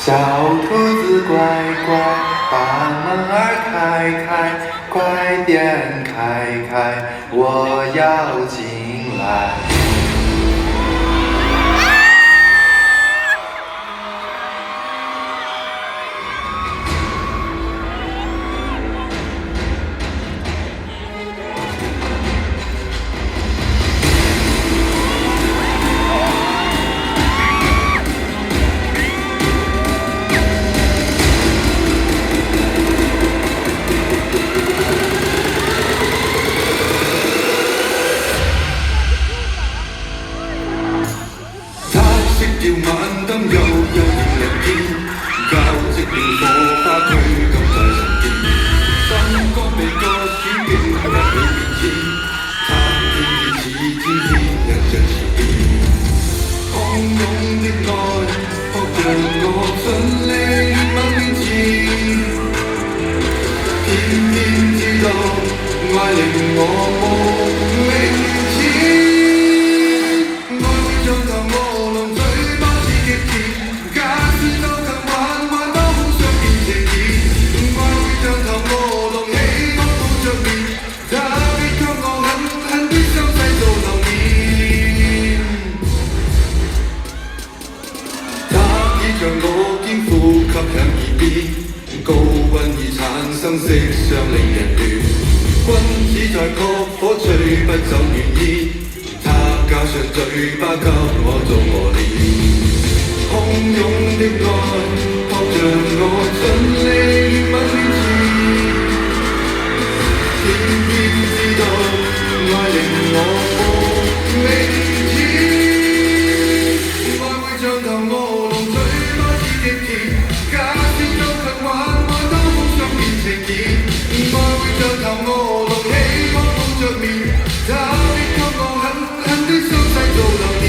小兔子乖乖，把门儿开开，快点开开，我要进来。要晚燈悠悠然人見，交織了火花拘禁在塵間，心肝被割損經一起變遷，他天意似天天印象前面，洶湧的愛撲着我盡力猛面前，偏偏知道愛令我無明前。讓我肩呼吸響耳邊，高溫已產生色相令人亂，君子在撲火吹不走暖意，他加上嘴巴給我做磨練，洶湧的愛撲着我盡力猛面前，偏偏知道愛令我無明前，愛會像頭餓龍嘴。假使做強玩愛都風霜變情意，愛會像頭餓龍起我抱着面，他必給我狠狠的傷勢做留念。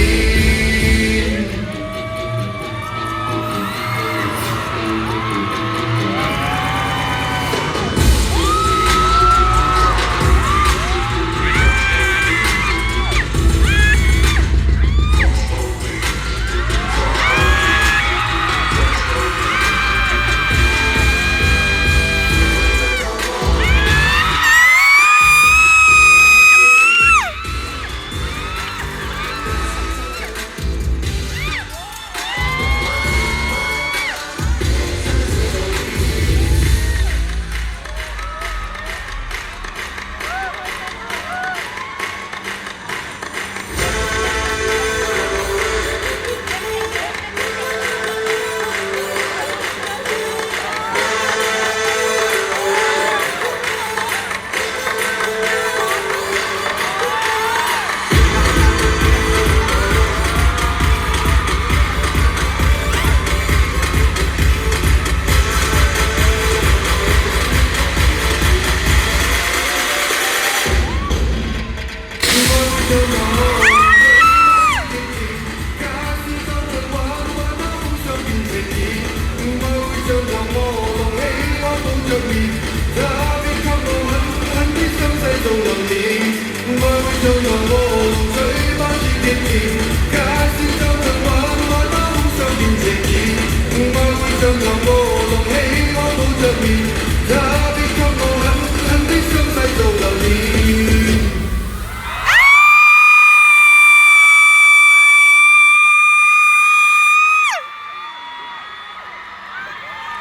像頭餓龍起我抱着面。